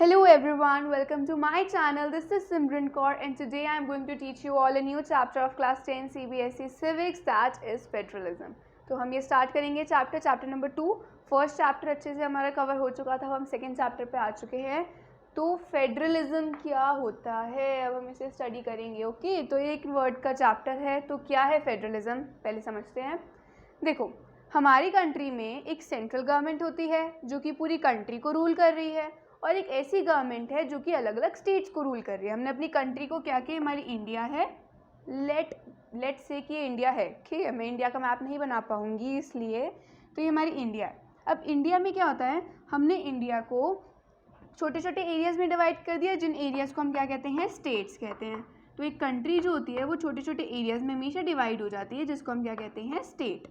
Hello everyone, welcome to my channel. This is Simran Kaur and today I am going to teach you all a new chapter of class 10 CBSE Civics, that is Federalism. तो हम ये start करेंगे chapter number 2। First chapter अच्छे से हमारा cover हो चुका था, अब हम सेकेंड चैप्टर पे आ चुके हैं। तो फेडरलिज्म क्या होता है अब हम इसे स्टडी करेंगे। ओके, तो एक वर्ड का चैप्टर है। तो क्या है फेडरलिज्म, पहले समझते हैं। देखो, हमारी कंट्री में एक सेंट्रल गवर्नमेंट होती है जो कि पूरी कंट्री को रूल कर रही है, और एक ऐसी गवर्नमेंट है जो कि अलग अलग स्टेट्स को रूल कर रही है। हमने अपनी कंट्री को क्या किया, हमारी इंडिया है, लेट से कि इंडिया है, ठीक है। मैं इंडिया का मैप नहीं बना पाऊँगी इसलिए, तो ये हमारी इंडिया है। अब इंडिया में क्या होता है, हमने इंडिया को छोटे छोटे एरियाज़ में डिवाइड कर दिया, जिन एरियाज़ को हम क्या कहते हैं, स्टेट्स कहते हैं। तो एक कंट्री जो होती है वो छोटे छोटे एरियाज़ में हमेशा डिवाइड हो जाती है, जिसको हम क्या कहते हैं, स्टेट।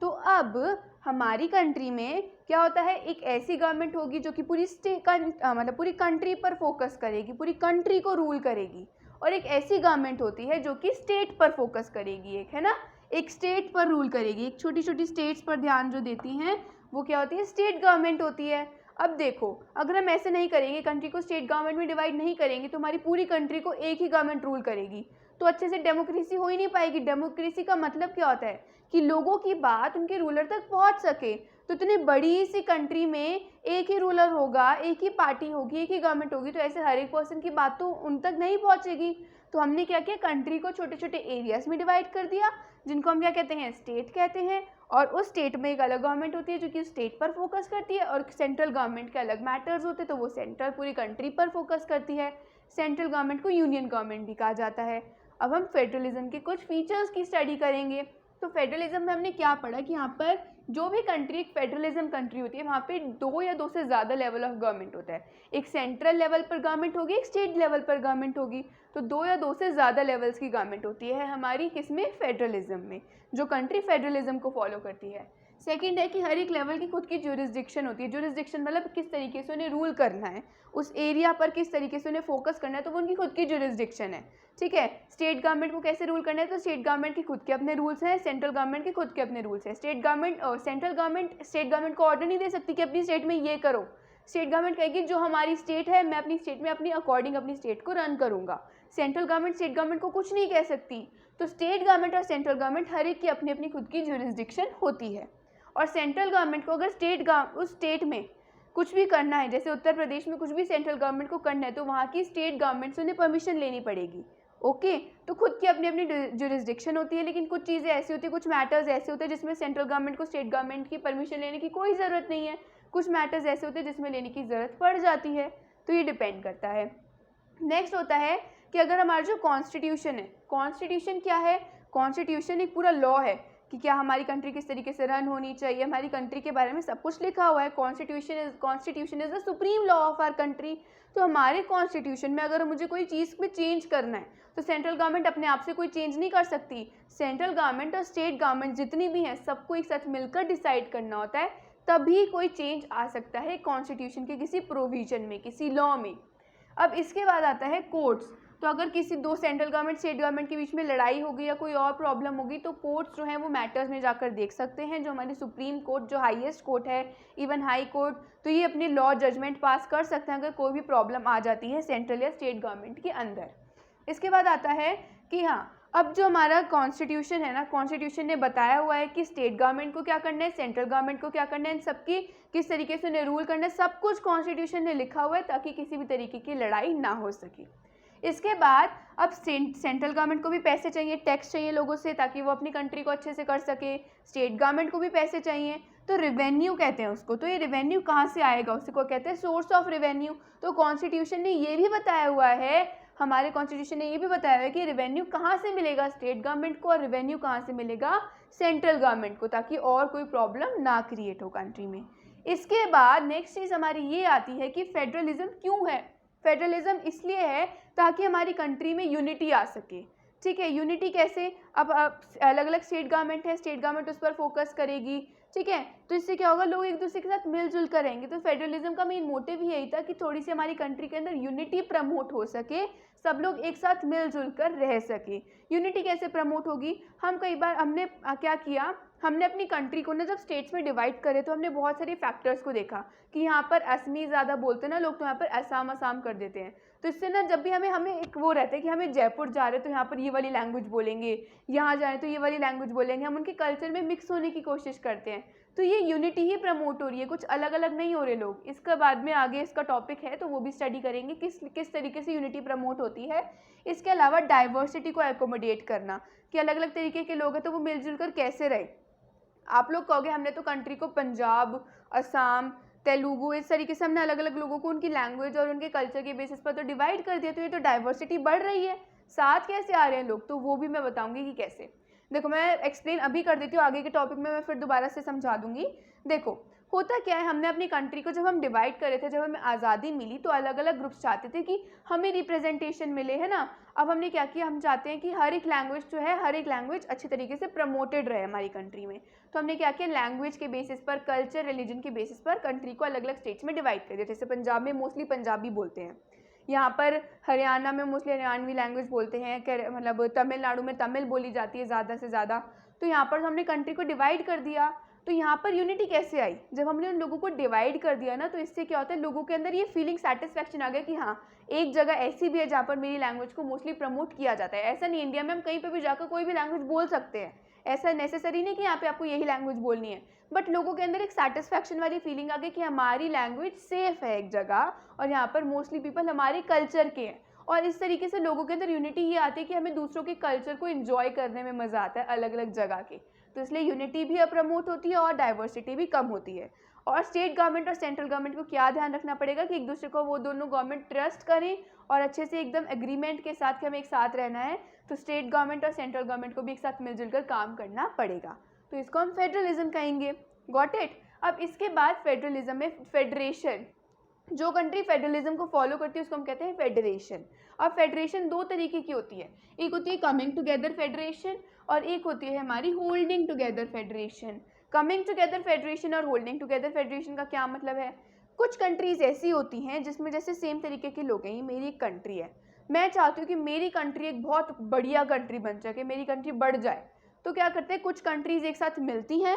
तो अब हमारी कंट्री में क्या होता है, एक ऐसी गवर्नमेंट होगी जो कि पूरी कंट्री पर फोकस करेगी, पूरी कंट्री को रूल करेगी। और एक ऐसी गवर्नमेंट होती है जो कि स्टेट पर फोकस करेगी, एक है ना, एक स्टेट पर रूल करेगी। एक छोटी छोटी स्टेट्स पर ध्यान जो देती हैं वो क्या होती है, स्टेट गवर्नमेंट होती है। अब देखो, अगर हम ऐसे नहीं करेंगे, कंट्री को स्टेट गवर्नमेंट में डिवाइड नहीं करेंगे, तो हमारी पूरी कंट्री को एक ही गवर्नमेंट रूल करेगी, तो अच्छे से डेमोक्रेसी हो ही नहीं पाएगी। डेमोक्रेसी का मतलब क्या होता है कि लोगों की बात उनके रूलर तक पहुंच सके। तो इतनी बड़ी सी कंट्री में एक ही रूलर होगा, एक ही पार्टी होगी, एक ही गवर्नमेंट होगी, तो ऐसे हर एक पर्सन की बात तो उन तक नहीं पहुंचेगी। तो हमने क्या किया, कंट्री को छोटे छोटे एरियाज में डिवाइड कर दिया, जिनको हम क्या कहते हैं, स्टेट कहते हैं। और उस स्टेट में एक अलग गवर्नमेंट होती है जो कि स्टेट पर फोकस करती है, और सेंट्रल गवर्नमेंट के अलग मैटर्स होते हैं, तो वो सेंट्रल पूरी कंट्री पर फोकस करती है। सेंट्रल गवर्नमेंट को यूनियन गवर्नमेंट भी कहा जाता है। अब हम फेडरलिज्म के कुछ फीचर्स की स्टडी करेंगे। तो फेडरलिज्म में हमने क्या पढ़ा कि यहाँ पर जो भी कंट्री एक फेडरलिज्म कंट्री होती है, वहाँ पे दो या दो से ज़्यादा लेवल ऑफ गवर्नमेंट होता है। एक सेंट्रल लेवल पर गवर्नमेंट होगी, एक स्टेट लेवल पर गवर्नमेंट होगी। तो दो या दो से ज़्यादा लेवल्स की गवर्नमेंट होती है हमारी किसमें, फेडरलिज्म में, जो कंट्री फेडरलिज्म को फॉलो करती है। सेकंड है कि हर एक लेवल की खुद की ज्यूरिसडिक्शन होती है। ज्यूरिसडिक्शन मतलब किस तरीके से उन्हें रूल करना है, उस एरिया पर किस तरीके से उन्हें फोकस करना है, तो वो उनकी खुद की ज्यूरिसडिक्शन है, ठीक है। स्टेट गवर्नमेंट को कैसे रूल करना है, तो स्टेट गवर्नमेंट के खुद के अपने रूल्स हैं, सेंट्रल गवर्नमेंट के खुद के अपने रूल्स हैं। सेंट्रल गवर्नमेंट स्टेट गवर्नमेंट को ऑर्डर नहीं दे सकती कि अपनी स्टेट में ये करो। स्टेट गवर्नमेंट कहेगी जो हमारी स्टेट है, मैं अपनी स्टेट में अपनी अकॉर्डिंग अपनी स्टेट को रन करूँगा। सेंट्रल गवर्नमेंट स्टेट गवर्नमेंट को कुछ नहीं कह सकती। तो स्टेट गवर्नमेंट और सेंट्रल गवर्नमेंट हर एक की अपनी अपनी खुद की ज्यूरिसडिक्शन होती है। और सेंट्रल गवर्नमेंट को अगर उस स्टेट में कुछ भी करना है, जैसे उत्तर प्रदेश में कुछ भी सेंट्रल गवर्नमेंट को करना है, तो वहाँ की स्टेट गवर्नमेंट से उन्हें परमिशन लेनी पड़ेगी। ओके, तो खुद की अपनी अपनी ज्यूरिसडिक्शन होती है, लेकिन कुछ चीज़ें ऐसी होती है, कुछ मैटर्स ऐसे होते हैं जिसमें सेंट्रल गवर्नमेंट को स्टेट गवर्नमेंट की परमिशन लेने की कोई ज़रूरत नहीं है। कुछ मैटर्स ऐसे होते हैं जिसमें लेने की ज़रूरत पड़ जाती है। तो ये डिपेंड करता है। नेक्स्ट होता है कि अगर हमारा जो कॉन्स्टिट्यूशन है, कॉन्स्टिट्यूशन क्या है, कॉन्स्टिट्यूशन एक पूरा लॉ है कि क्या हमारी कंट्री किस तरीके से रन होनी चाहिए, हमारी कंट्री के बारे में सब कुछ लिखा हुआ है। Constitution is the supreme law of our country. तो हमारे कॉन्स्टिट्यूशन में अगर मुझे कोई चीज़ में चेंज करना है, तो सेंट्रल गवर्नमेंट अपने आप से कोई चेंज नहीं कर सकती। सेंट्रल गवर्नमेंट और स्टेट गवर्नमेंट जितनी भी हैं, सबको एक साथ मिलकर डिसाइड करना होता है, तभी कोई चेंज आ सकता है कॉन्स्टिट्यूशन के किसी प्रोविजन में, किसी लॉ में। अब इसके बाद आता है कोर्ट्स। तो अगर किसी दो सेंट्रल गवर्नमेंट स्टेट गवर्नमेंट के बीच में लड़ाई होगी या कोई और प्रॉब्लम होगी, तो कोर्ट्स जो हैं वो मैटर्स में जाकर देख सकते हैं। जो हमारी सुप्रीम कोर्ट, जो हाईएस्ट कोर्ट है, इवन हाई कोर्ट, तो ये अपनी लॉ जजमेंट पास कर सकते हैं अगर कोई भी प्रॉब्लम आ जाती है सेंट्रल या स्टेट गवर्नमेंट के अंदर। इसके बाद आता है कि हाँ, अब जो हमारा कॉन्स्टिट्यूशन है ना, कॉन्स्टिट्यूशन ने बताया हुआ है कि स्टेट गवर्नमेंट को क्या करना है, सेंट्रल गवर्नमेंट को क्या करना है, इन सबकी किस तरीके से उन्हें रूल करना है, सब कुछ कॉन्स्टिट्यूशन ने लिखा हुआ है, ताकि किसी भी तरीके की लड़ाई ना हो सके। इसके बाद अब सेंट्रल गवर्नमेंट को भी पैसे चाहिए, टैक्स चाहिए लोगों से, ताकि वो अपनी कंट्री को अच्छे से कर सके। स्टेट गवर्नमेंट को भी पैसे चाहिए, तो रेवेन्यू कहते हैं उसको। तो ये रेवेन्यू कहाँ से आएगा, उसी को कहते हैं सोर्स ऑफ रेवेन्यू। तो कॉन्स्टिट्यूशन ने ये भी बताया हुआ है, हमारे कॉन्स्टिट्यूशन ने ये भी बताया हुआ है कि रेवेन्यू कहाँ से मिलेगा, स्टेट गवर्नमेंट को, और रेवेन्यू कहाँ से मिलेगा, सेंट्रल गवर्नमेंट को, ताकि और कोई प्रॉब्लम ना क्रिएट हो कंट्री में। इसके बाद नेक्स्ट चीज़ हमारी ये आती है कि फेडरलिज्म क्यों है। फेडरलिज्म इसलिए है ताकि हमारी कंट्री में यूनिटी आ सके, ठीक है। यूनिटी कैसे, अब अलग अलग स्टेट गवर्नमेंट है, स्टेट गवर्नमेंट उस पर फोकस करेगी, ठीक है। तो इससे क्या होगा, लोग एक दूसरे के साथ मिलजुल कर रहेंगे। तो फेडरलिज्म का मेन मोटिव ही यही था कि थोड़ी सी हमारी कंट्री के अंदर यूनिटी प्रमोट हो सके, सब लोग एक साथ मिलजुल कर रह सके। यूनिटी कैसे प्रमोट होगी, हम कई बार हमने क्या किया हमने अपनी कंट्री को ना जब स्टेट्स में डिवाइड करे तो हमने बहुत सारे फैक्टर्स को देखा कि यहाँ पर असमी ज़्यादा बोलते हैं ना लोग, तो यहाँ पर असम असम कर देते हैं। तो इससे ना जब भी हमें एक वो रहता है कि हमें जयपुर जा रहे हैं तो यहाँ पर ये वाली लैंग्वेज बोलेंगे, यहाँ जा रहे हैं तो ये वाली लैंग्वेज बोलेंगे, हम उनके कल्चर में मिक्स होने की कोशिश करते हैं। तो ये यूनिटी ही प्रमोट हो रही है, कुछ अलग अलग नहीं हो रहे लोग। इसका बाद में आगे इसका टॉपिक है तो वो भी स्टडी करेंगे किस तरीके से यूनिटी प्रमोट होती है। इसके अलावा डाइवर्सिटी को एकोमोडेट करना कि अलग अलग तरीके के लोग हैं तो वो मिलजुल कर कैसे रहे। आप लोग कहोगे हमने तो कंट्री को पंजाब, असम, तेलुगु, इस तरीके से हमने अलग अलग लोगों को उनकी लैंग्वेज और उनके कल्चर के बेसिस पर तो डिवाइड कर दिया, तो ये तो डाइवर्सिटी बढ़ रही है। साथ कैसे आ रहे हैं लोग, तो वो भी मैं बताऊंगी कि कैसे। देखो मैं एक्सप्लेन अभी कर देती हूँ, आगे के टॉपिक में मैं फिर दोबारा से समझा दूंगी। देखो होता क्या है, हमने अपनी कंट्री को जब हम डिवाइड करे थे, जब हमें आज़ादी मिली तो अलग अलग ग्रुप्स चाहते थे कि हमें रिप्रेजेंटेशन मिले, है ना। अब हमने क्या किया, हम चाहते हैं कि हर एक लैंग्वेज जो है, हर एक लैंग्वेज अच्छे तरीके से प्रमोटेड रहे हमारी कंट्री में। तो हमने क्या किया, लैंग्वेज के बेसिस पर, कल्चर, रिलीजन के बेसिस पर कंट्री को अलग अलग स्टेट्स में डिवाइड कर दिया। जैसे पंजाब में मोस्टली पंजाबी बोलते हैं, यहाँ पर हरियाणा में मोस्टली हरियाणवी लैंग्वेज बोलते हैं, मतलब तमिलनाडु में तमिल बोली जाती है ज़्यादा से ज़्यादा। तो यहाँ पर हमने कंट्री को डिवाइड कर दिया। तो यहाँ पर यूनिटी कैसे आई, जब हमने उन लोगों को डिवाइड कर दिया ना, तो इससे क्या होता है, लोगों के अंदर ये फीलिंग सेटिस्फैक्शन आ गया कि हाँ एक जगह ऐसी भी है जहाँ पर मेरी लैंग्वेज को मोस्टली प्रमोट किया जाता है। ऐसा नहीं, इंडिया में हम कहीं पर भी जाकर कोई भी लैंग्वेज बोल सकते हैं, ऐसा नेसेसरी नहीं कि यहाँ पे आपको यही लैंग्वेज बोलनी है। बट लोगों के अंदर एक सेटिस्फैक्शन वाली फीलिंग आ गई कि हमारी लैंग्वेज सेफ है एक जगह, और यहाँ पर मोस्टली पीपल हमारे कल्चर के हैं। और इस तरीके से लोगों के अंदर यूनिटी ये आती है कि हमें दूसरों के कल्चर को एंजॉय करने में मज़ा आता है अलग अलग जगह के। तो इसलिए यूनिटी भी प्रमोट होती है और डाइवर्सिटी भी कम होती है। और स्टेट गवर्नमेंट और सेंट्रल गवर्नमेंट को क्या ध्यान रखना पड़ेगा कि एक दूसरे को वो दोनों गवर्नमेंट ट्रस्ट करें और अच्छे से एकदम एग्रीमेंट के साथ कि हमें एक साथ रहना है। तो स्टेट गवर्नमेंट और सेंट्रल गवर्नमेंट को भी एक साथ मिलजुल कर काम करना पड़ेगा। तो इसको हम फेडरलिज्म कहेंगे। Got it. अब इसके बाद फेडरलिज्म में फेडरेशन, जो कंट्री फेडरलिज्म को फॉलो करती है उसको हम कहते हैं फेडरेशन। अब फेडरेशन दो तरीके की होती है, एक होती है कमिंग टुगेदर फेडरेशन और एक होती है हमारी holding together federation. Coming together federation और होल्डिंग टुगेदर फेडरेशन का क्या मतलब है, कुछ कंट्रीज ऐसी होती हैं जिसमें जैसे सेम तरीके के लोग हैं, ये मेरी एक कंट्री है, मैं चाहती हूँ कि मेरी कंट्री एक बहुत बढ़िया कंट्री बन सके, मेरी कंट्री बढ़ जाए। तो क्या करते हैं, कुछ कंट्रीज एक साथ मिलती हैं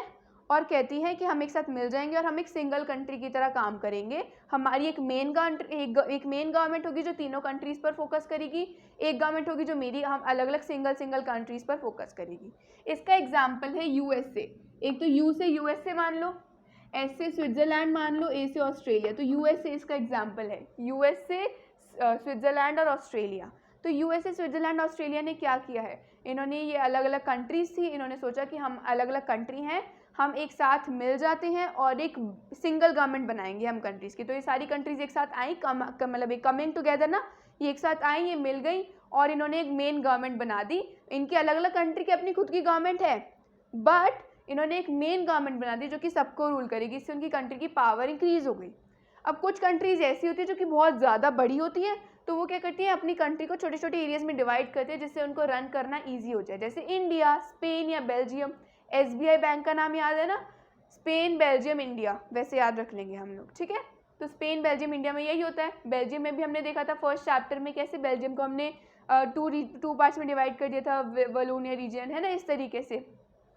और कहती हैं कि हम एक साथ मिल जाएंगे और हम एक सिंगल कंट्री की तरह काम करेंगे। हमारी एक मेन गवर्नमेंट होगी जो तीनों कंट्रीज़ पर फोकस करेगी, एक गवर्नमेंट होगी जो मेरी हम अलग अलग सिंगल कंट्रीज़ पर फोकस करेगी। इसका एग्जाम्पल है यूएसए। एक तो यू से यूएसए मान लो, एस से स्विट्ज़रलैंड मान लो, ए से ऑस्ट्रेलिया। तो यूएसए इसका एग्जाम्पल है, यूएसए, स्विट्ज़रलैंड और ऑस्ट्रेलिया। तो यूएसए, स्विट्ज़रलैंड, ऑस्ट्रेलिया ने क्या किया है, इन्होंने ये अलग अलग कंट्रीज़ थी, इन्होंने सोचा कि हम अलग अलग कंट्री हैं, हम एक साथ मिल जाते हैं और एक सिंगल गवर्नमेंट बनाएंगे हम कंट्रीज़ की। तो ये सारी कंट्रीज़ एक साथ आई, मतलब एक कमिंग टुगेदर ना, ये एक साथ आई, ये मिल गई और इन्होंने एक मेन गवर्नमेंट बना दी। इनकी अलग अलग कंट्री की अपनी खुद की गवर्नमेंट है, बट इन्होंने एक मेन गवर्नमेंट बना दी जो कि सबको रूल करेगी, इससे उनकी कंट्री की पावर इंक्रीज़ हो गई। अब कुछ कंट्रीज़ ऐसी होती है जो कि बहुत ज़्यादा बड़ी होती है, तो वो क्या करती है, अपनी कंट्री को छोटे छोटे एरियाज़ में डिवाइड करती है जिससे उनको रन करना ईजी हो जाए। जैसे इंडिया, स्पेन या बेल्जियम, एसबीआई बैंक का नाम याद है ना, स्पेन, बेल्जियम, इंडिया, वैसे याद रख लेंगे हम लोग, ठीक है। तो स्पेन, बेल्जियम, इंडिया में यही होता है। बेल्जियम में भी हमने देखा था फर्स्ट चैप्टर में कैसे बेल्जियम को हमने टू पार्ट्स में डिवाइड कर दिया था, वलोनिया रीजन, है ना, इस तरीके से।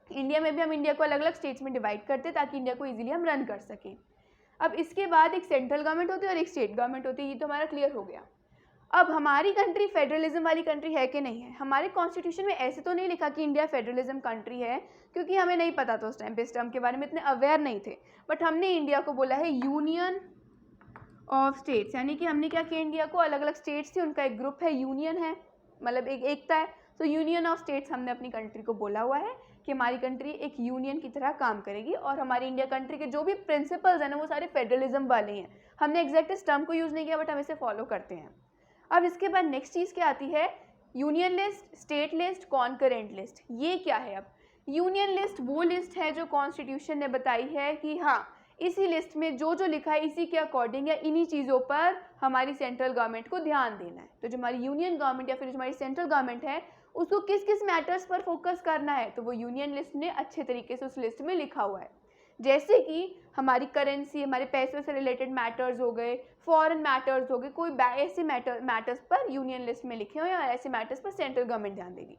इंडिया में भी हम इंडिया को अलग अलग स्टेट्स में डिवाइड करते ताकि इंडिया को ईजिली हम रन कर सकें। अब इसके बाद एक सेंट्रल गवर्नमेंट होती है और एक स्टेट गवर्नमेंट होती है, ये तो हमारा क्लियर हो गया। अब हमारी कंट्री फेडरलिज्म वाली कंट्री है कि नहीं है, हमारे कॉन्स्टिट्यूशन में ऐसे तो नहीं लिखा कि इंडिया फेडरलिज्म कंट्री है, क्योंकि हमें नहीं पता था उस टाइम पे, इस टर्म के बारे में इतने अवेयर नहीं थे। बट हमने इंडिया को बोला है यूनियन ऑफ स्टेट्स, यानी कि हमने क्या किया, इंडिया को अलग अलग स्टेट्स थी उनका एक ग्रुप है, यूनियन है, मतलब एक एकता है। तो यूनियन ऑफ स्टेट्स हमने अपनी कंट्री को बोला हुआ है कि हमारी कंट्री एक यूनियन की तरह काम करेगी और हमारी इंडिया कंट्री के जो भी प्रिंसिपल्स हैं ना वो सारे फेडरलिज्म वाले हैं। हमने एग्जैक्ट इस टर्म को यूज़ नहीं किया बट हम इसे फॉलो करते हैं। अब इसके बाद नेक्स्ट चीज़ क्या आती है, union list, state list, concurrent list. ये क्या है, अब यूनियन लिस्ट वो लिस्ट है जो कॉन्स्टिट्यूशन ने बताई है कि हाँ इसी लिस्ट में जो जो लिखा है इसी के अकॉर्डिंग या इन्हीं चीज़ों पर हमारी सेंट्रल गवर्नमेंट को ध्यान देना है। तो जो हमारी यूनियन गवर्नमेंट या फिर जो हमारी सेंट्रल गवर्नमेंट है उसको किस किस मैटर्स पर फोकस करना है, तो वो यूनियन लिस्ट ने अच्छे तरीके से उस लिस्ट में लिखा हुआ है। जैसे कि हमारी करेंसी, हमारे पैसों से रिलेटेड मैटर्स हो गए, फॉरेन मैटर्स हो गए, कोई ऐसे मैटर्स पर यूनियन लिस्ट में लिखे हुए हैं और ऐसे मैटर्स पर सेंट्रल गवर्नमेंट ध्यान देगी।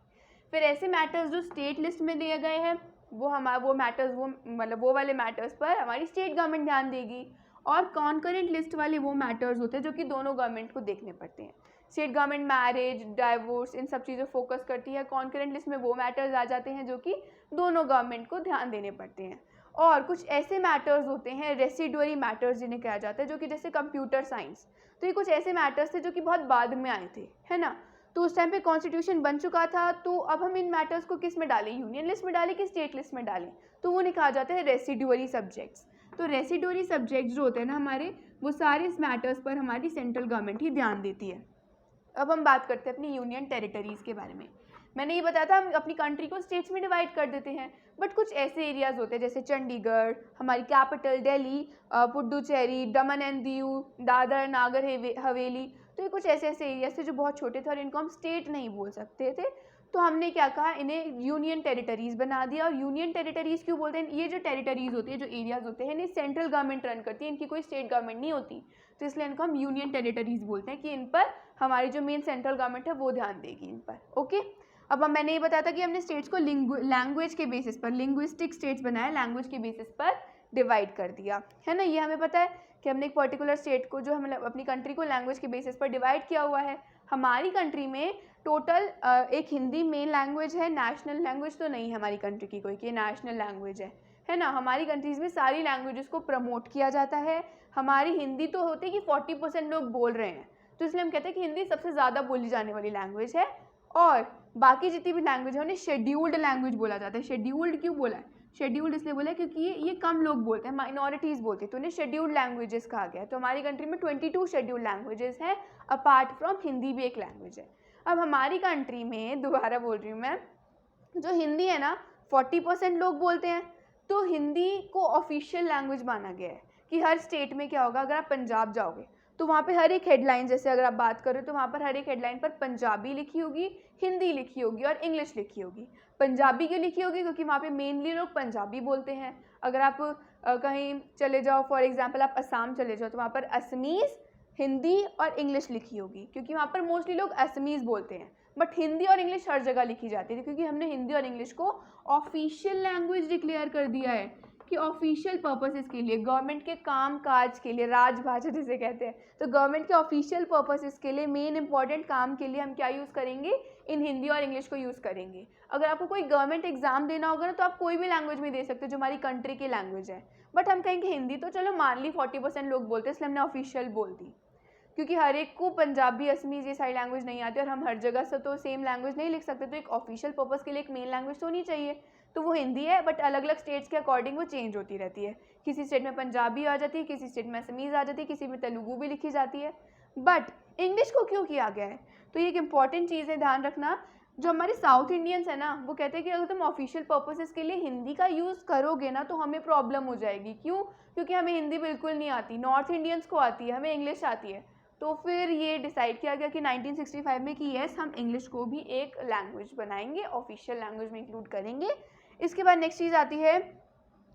फिर ऐसे मैटर्स जो स्टेट लिस्ट में दिए गए हैं वो मैटर्स, वो मतलब वो वाले मैटर्स पर हमारी स्टेट गवर्नमेंट ध्यान देगी। और कॉन्करेंट लिस्ट वाले वो मैटर्स होते हैं जो कि दोनों गवर्नमेंट को देखने पड़ते हैं। स्टेट गवर्नमेंट मैरिज, डाइवोर्स, इन सब चीज़ों फोकस करती है। कॉन्करेंट लिस्ट में वो मैटर्स आ जाते हैं जो कि दोनों गवर्नमेंट को ध्यान देने पड़ते हैं। और कुछ ऐसे मैटर्स होते हैं रेसिडुअरी मैटर्स जिन्हें कहा जाता है, जो कि जैसे कंप्यूटर साइंस, तो ये कुछ ऐसे मैटर्स थे जो कि बहुत बाद में आए थे, है ना। तो उस टाइम पे कॉन्स्टिट्यूशन बन चुका था, तो अब हम इन मैटर्स को किस में डालें, यूनियन लिस्ट में डालें कि स्टेट लिस्ट में डालें, तो वो कहा जाता है रेसिडुअरी सब्जेक्ट्स। तो रेसिडुअरी सब्जेक्ट्स जो होते हैं ना हमारे, वो सारे इस मैटर्स पर हमारी सेंट्रल गवर्नमेंट ही ध्यान देती है। अब हम बात करते हैं अपनी यूनियन टेरिटरीज़ के बारे में। मैंने ये बताया था हम अपनी कंट्री को स्टेट्स में डिवाइड कर देते हैं, बट कुछ ऐसे एरियाज़ होते हैं जैसे चंडीगढ़, हमारी capital Delhi, Puducherry, Daman and Diu, Dadar Nagar Haveli, तो ये कुछ ऐसे एरियाज थे जो बहुत छोटे थे और इनको हम स्टेट नहीं बोल सकते थे। तो हमने क्या कहा, इन्हें यूनियन टेरिटरीज़ बना दिया। और यूनियन टेरिटरीज़ क्यों बोलते हैं, ये जो टेरिटरीज़ होती है, जो एरियाज़ होते हैं, इन्हें सेंट्रल गवर्नमेंट रन करती है, इनकी कोई स्टेट गवर्नमेंट नहीं होती, तो इसलिए इनको हम यूनियन टेरिटरीज़ बोलते हैं कि इन पर हमारी जो मेन सेंट्रल गवर्नमेंट है वो ध्यान देगी इन पर। ओके, अब मैंने ये बताया था कि हमने स्टेट्स को लैंग्वेज के बेसिस पर, लिंग्विस्टिक स्टेट्स बनाए, लैंग्वेज के बेसिस पर डिवाइड कर दिया, है ना। ये हमें पता है कि हमने एक पर्टिकुलर स्टेट को, जो हम अपनी कंट्री को लैंग्वेज के बेसिस पर डिवाइड किया हुआ है। हमारी कंट्री में टोटल एक हिंदी मेन लैंग्वेज है, नेशनल लैंग्वेज तो नहीं है हमारी कंट्री की कोई कि नेशनल लैंग्वेज है ना। हमारी कंट्रीज़ में सारी लैंग्वेजेस को प्रमोट किया जाता है। हमारी हिंदी तो होती है कि 40% लोग बोल रहे हैं, तो इसलिए हम कहते हैं कि हिंदी सबसे ज़्यादा बोली जाने वाली लैंग्वेज है। और बाकी जितनी भी लैंग्वेज है उन्हें शेड्यूल्ड लैंग्वेज बोला जाता है। शेड्यूल्ड क्यों बोला है, शेड्यूल्ड इसलिए बोला है क्योंकि ये कम लोग बोलते हैं, माइनॉरिटीज़ बोलते हैं, तो उन्हें शेड्यूल्ड लैंग्वेजेस कहा गया है। तो हमारी कंट्री में 22 शेड्यूल्ड लैंग्वेजेस हैं, अपार्ट फ्रॉम हिंदी भी एक लैंग्वेज है। अब हमारी कंट्री में, दोबारा बोल रही हूँ मैं, जो हिंदी है ना 40% लोग बोलते हैं, तो हिंदी को ऑफिशियल लैंग्वेज माना गया है। कि हर स्टेट में क्या होगा, अगर आप पंजाब जाओगे तो वहाँ पे हर एक हेडलाइन, जैसे अगर आप बात करो तो वहाँ पर हर एक हेडलाइन पर पंजाबी लिखी होगी, हिंदी लिखी होगी और इंग्लिश लिखी होगी। पंजाबी क्यों लिखी होगी, क्योंकि वहाँ पे मेनली लोग पंजाबी बोलते हैं। अगर आप कहीं चले जाओ, फॉर एग्जांपल आप असम चले जाओ, तो वहाँ पर असमीज़, हिंदी और इंग्लिश लिखी होगी, क्योंकि वहाँ पर मोस्टली लोग असमीज़ बोलते हैं। बट हिंदी और इंग्लिश हर जगह लिखी जाती है, क्योंकि हमने हिंदी और इंग्लिश को ऑफिशियल लैंग्वेज डिक्लेयर कर दिया है कि ऑफिशियल पर्पसेस के लिए, गवर्नमेंट के काम काज के लिए, राजभाषा जिसे कहते हैं, तो गवर्नमेंट के ऑफिशियल पर्पसेस के लिए, मेन इंपॉर्टेंट काम के लिए हम क्या यूज़ करेंगे, इन हिंदी और इंग्लिश को यूज़ करेंगे। अगर आपको कोई गवर्नमेंट एग्जाम देना होगा ना, तो आप कोई भी लैंग्वेज में दे सकते हो जो हमारी कंट्री की लैंग्वेज है। बट हम कहेंगे हिंदी, तो चलो मान ली 40% लोग बोलते हैं, इसलिए हमने ऑफिशियल बोल दी, क्योंकि हर एक को पंजाबी, असमीज़ ये सारी लैंग्वेज नहीं आती और हम हर जगह से तो सेम लैंग्वेज नहीं लिख सकते, तो एक ऑफिशियल पर्पस के लिए एक मेन लैंग्वेज तो होनी चाहिए, तो वो हिंदी है। बट अलग अलग स्टेट्स के अकॉर्डिंग वो चेंज होती रहती है, किसी स्टेट में पंजाबी आ जाती है, किसी स्टेट में असमीज़ आ जाती है, किसी में तेलुगु भी लिखी जाती है। बट इंग्लिश को क्यों किया गया है, तो ये एक इंपॉर्टेंट चीज़ है, ध्यान रखना। जो हमारे साउथ इंडियंस है ना, वो कहते हैं कि अगर तुम ऑफिशियल पर्पसेस के लिए हिंदी का यूज़ करोगे ना, तो हमें प्रॉब्लम हो जाएगी। क्यों, क्योंकि हमें हिंदी बिल्कुल नहीं आती, नॉर्थ इंडियंस को आती है, हमें इंग्लिश आती है। तो फिर ये डिसाइड किया गया कि 1965 में कि येस, हम इंग्लिश को भी एक लैंग्वेज बनाएंगे, ऑफिशियल लैंग्वेज में इंक्लूड करेंगे। इसके बाद नेक्स्ट चीज़ आती है,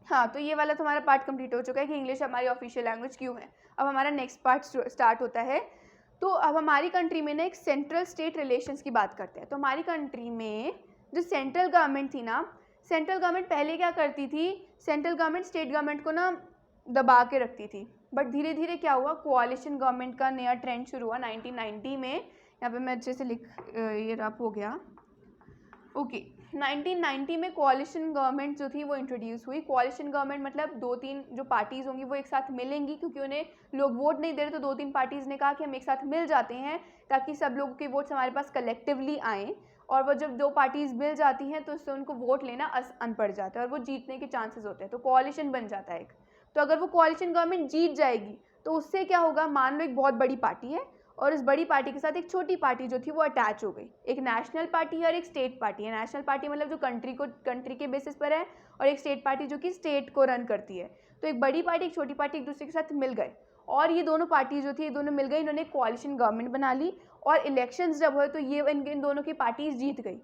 हाँ, तो ये वाला तो हमारा पार्ट कंप्लीट हो चुका है कि इंग्लिश हमारी ऑफिशियल लैंग्वेज क्यों है। अब हमारा नेक्स्ट पार्ट स्टार्ट होता है। तो अब हमारी कंट्री में ना एक सेंट्रल स्टेट रिलेशंस की बात करते हैं। तो हमारी कंट्री में जो सेंट्रल गवर्नमेंट थी ना, सेंट्रल गवर्नमेंट पहले क्या करती थी, सेंट्रल गवर्नमेंट स्टेट गवर्नमेंट को ना दबा के रखती थी। बट धीरे धीरे क्या हुआ, कोalition गवर्नमेंट का नया ट्रेंड शुरू हुआ 1990 में। यहाँ पे मैं अच्छे से ये रफ हो गया, ओके। 1990 में कोalition गवर्नमेंट जो थी वो इंट्रोड्यूस हुई। कोalition गवर्नमेंट मतलब 2-3 जो पार्टीज़ होंगी वो एक साथ मिलेंगी, क्योंकि उन्हें लोग वोट नहीं दे रहे, तो 2-3 पार्टीज़ ने कहा कि हम एक साथ मिल जाते हैं ताकि सब लोगों के वोट्स हमारे पास कलेक्टिवली आएँ। और वो जब 2 पार्टीज़ मिल जाती हैं तो उससे उनको वोट लेना आसान पड़ जाता है और वो जीतने के चांसेस होते हैं, तो कोalition बन जाता है एक। तो अगर वो कोalition गवर्नमेंट जीत जाएगी तो उससे क्या होगा, मान लो एक बहुत बड़ी पार्टी है और इस बड़ी पार्टी के साथ एक छोटी पार्टी जो थी वो अटैच हो गई। एक नेशनल पार्टी है और एक स्टेट पार्टी है। नेशनल पार्टी मतलब जो कंट्री के बेसिस पर है, और एक स्टेट पार्टी जो कि स्टेट को रन करती है। तो एक बड़ी पार्टी, एक छोटी पार्टी एक दूसरे के साथ मिल गए और ये दोनों पार्टी जो थी, ये दोनों मिल गई, इन्होंने कोalition गवर्नमेंट बना ली। और इलेक्शंस जब हुए तो ये इन दोनों की पार्टीज जीत गई,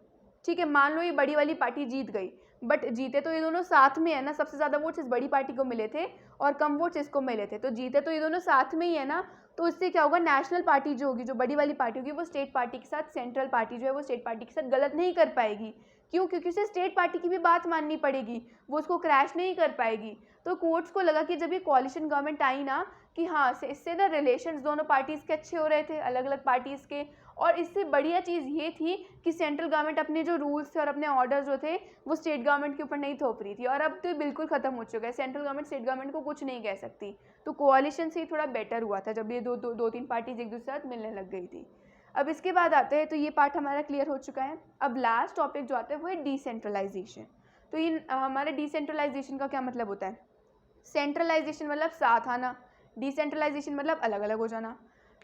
ठीक है। मान लो ये बड़ी वाली पार्टी जीत गई, बट जीते तो ये दोनों साथ में है ना, सबसे ज़्यादा वोट्स इस बड़ी पार्टी को मिले थे और कम वोट्स इसको मिले थे, तो जीते तो ये दोनों साथ में ही है ना। तो इससे क्या होगा, नेशनल पार्टी जो होगी, जो बड़ी वाली पार्टी होगी, वो स्टेट पार्टी के साथ, सेंट्रल पार्टी जो है वो स्टेट पार्टी के साथ गलत नहीं कर पाएगी। क्यों? क्योंकि उसे स्टेट पार्टी की भी बात माननी पड़ेगी, वो उसको क्रैश नहीं कर पाएगी। तो कोर्ट्स को लगा कि जब ये कोalition गवर्नमेंट आई ना कि हाँ इससे ना रिलेशंस दोनों पार्टीज़ के अच्छे हो रहे थे, अलग अलग पार्टीज़ के, और इससे बढ़िया चीज़ ये थी कि सेंट्रल गवर्नमेंट अपने जो रूल्स थे और अपने ऑर्डर जो थे वो स्टेट गवर्नमेंट के ऊपर नहीं थोप रही थी। और अब तो बिल्कुल ख़त्म हो चुका है, सेंट्रल गवर्नमेंट स्टेट गवर्नमेंट को कुछ नहीं कह सकती। तो कोalition से ही थोड़ा बेटर हुआ था जब ये दो तीन पार्टीज एक दूसरे साथ मिलने लग गई थी। अब इसके बाद आते हैं, तो ये पार्ट हमारा क्लियर हो चुका है। अब लास्ट टॉपिक जो आता है वो है डिसेंट्रलाइजेशन। तो ये हमारे डिसेंट्रलाइजेशन का क्या मतलब होता है? सेंट्रलाइजेशन मतलब साथ आना, डिसेंट्रलाइजेशन मतलब अलग अलग हो जाना।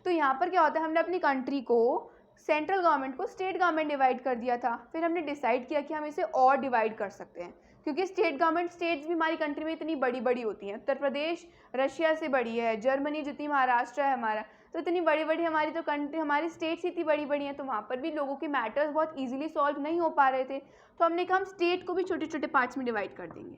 तो यहाँ पर क्या होता है, हमने अपनी कंट्री को, सेंट्रल गवर्नमेंट को स्टेट गवर्नमेंट डिवाइड कर दिया था। फिर हमने डिसाइड किया कि हम इसे और डिवाइड कर सकते हैं, क्योंकि स्टेट गवर्नमेंट स्टेट्स भी हमारी कंट्री में इतनी बड़ी बड़ी होती हैं। उत्तर प्रदेश रशिया से बड़ी है, जर्मनी जितनी महाराष्ट्र है हमारा, तो इतनी बड़ी बड़ी हमारी तो कंट्री, हमारी स्टेट्स इतनी बड़ी बड़ी हैं, तो वहाँ पर भी लोगों के मैटर्स बहुत ईजिली सॉल्व नहीं हो पा रहे थे। तो हमने कहा हम स्टेट को भी छोटे छोटे पार्ट्स में डिवाइड कर देंगे।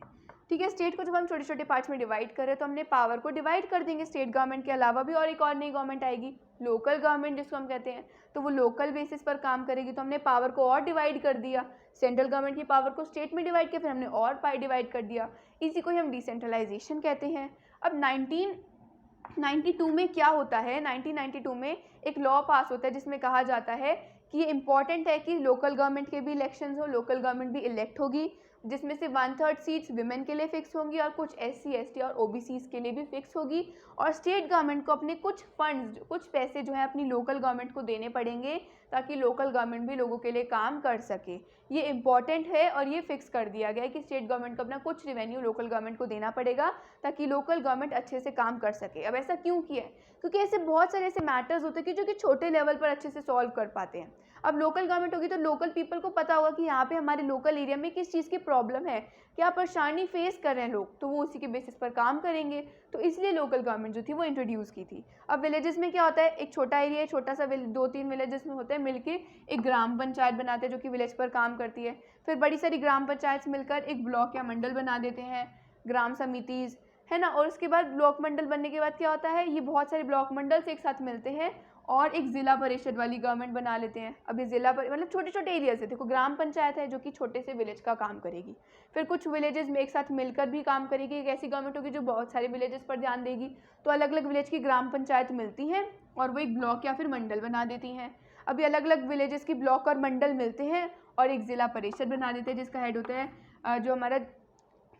ठीक है, स्टेट को जब हम छोटे छोटे पार्ट्स में डिवाइड करें तो हमने पावर को डिवाइड कर देंगे। स्टेट गवर्नमेंट के अलावा भी और एक और नई गवर्नमेंट आएगी, लोकल गवर्नमेंट जिसको हम कहते हैं, तो वो लोकल बेसिस पर काम करेगी। तो हमने पावर को और डिवाइड कर दिया, सेंट्रल गवर्नमेंट की पावर को स्टेट में डिवाइड किया, फिर हमने और पाई डिवाइड कर दिया। इसी को ही हम डिसेंट्रलाइजेशन कहते हैं। अब 1992 में क्या होता है, 1992 में एक लॉ पास होता है जिसमें कहा जाता है कि ये इंपॉर्टेंट है कि लोकल गवर्नमेंट के भी इलेक्शंस हो, लोकल गवर्नमेंट भी इलेक्ट होगी, जिसमें से 1/3 सीट्स विमेन के लिए फिक्स होंगी और कुछ SC ST और OBCs के लिए भी फिक्स होगी। और स्टेट गवर्नमेंट को अपने कुछ फंड्स, कुछ पैसे जो है अपनी लोकल गवर्नमेंट को देने पड़ेंगे, ताकि लोकल गवर्नमेंट भी लोगों के लिए काम कर सके। ये इंपॉर्टेंट है और ये फिक्स कर दिया गया है कि स्टेट गवर्नमेंट को अपना कुछ रेवेन्यू लोकल गवर्नमेंट को देना पड़ेगा, ताकि लोकल गवर्नमेंट अच्छे से काम कर सके। अब ऐसा क्यों किया है? क्योंकि ऐसे बहुत सारे ऐसे मैटर्स होते हैं कि जो कि छोटे लेवल पर अच्छे से सॉल्व कर पाते हैं। अब लोकल गवर्नमेंट होगी तो लोकल पीपल को पता होगा कि यहाँ पे हमारे लोकल एरिया में किस चीज़ की प्रॉब्लम है, क्या परेशानी फेस कर रहे हैं लोग, तो वो उसी के बेसिस पर काम करेंगे। तो इसलिए लोकल गवर्नमेंट जो थी वो इंट्रोड्यूस की थी। अब विलेजेस में क्या होता है, एक छोटा एरिया, छोटा सा 2-3 विलेजेस में होते हैं मिलके एक ग्राम पंचायत बनाते हैं जो कि विलेज पर काम करती है। फिर बड़ी सारी ग्राम पंचायत मिलकर एक ब्लॉक या मंडल बना देते हैं, ग्राम समितिज, है ना। और उसके बाद ब्लॉक मंडल बनने के बाद क्या होता है, ये बहुत सारे ब्लॉक मंडल्स एक साथ मिलते हैं और एक ज़िला परिषद वाली गवर्नमेंट बना लेते हैं। अब ये मतलब छोटे छोटे एरिया से, देखो ग्राम पंचायत है जो कि छोटे से विलेज का काम करेगी, फिर कुछ विलेजेस में एक साथ मिलकर भी काम करेगी। एक ऐसी गवर्नमेंट होगी जो बहुत सारे विलेजेस पर ध्यान देगी, तो अलग अलग विलेज की ग्राम पंचायत मिलती हैं और वो एक ब्लॉक या फिर मंडल बना देती हैं। अभी अलग अलग विलेजेस की ब्लॉक और मंडल मिलते हैं और एक ज़िला परिषद बना देते हैं, जिसका हेड होता है जो हमारा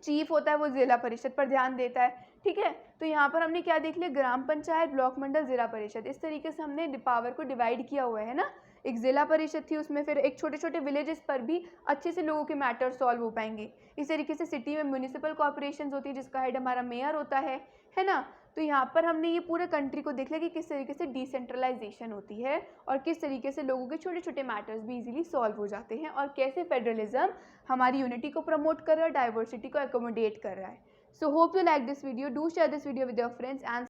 चीफ होता है, वो ज़िला परिषद पर ध्यान देता है। ठीक है, तो यहाँ पर हमने क्या देख लिया, ग्राम पंचायत, ब्लॉक मंडल, ज़िला परिषद, इस तरीके से हमने पावर को डिवाइड किया हुआ है ना। एक ज़िला परिषद थी, उसमें फिर एक छोटे छोटे विलेजेस पर भी अच्छे से लोगों के मैटर सॉल्व हो पाएंगे। इस तरीके से सिटी में म्यूनिसिपल कॉर्पोरेशन होती है जिसका हेड हमारा मेयर होता है ना। तो यहाँ पर हमने ये पूरे कंट्री को देख लिया कि किस तरीके से डिसेंट्रलाइजेशन होती है और किस तरीके से लोगों के छोटे छोटे मैटर्स भी इजीली सॉल्व हो जाते हैं, और कैसे फेडरलिज्म हमारी यूनिटी को प्रमोट कर रहा है, डाइवर्सिटी को एकोमोडेट कर रहा है। So hope you like this video, do share this video with your friends and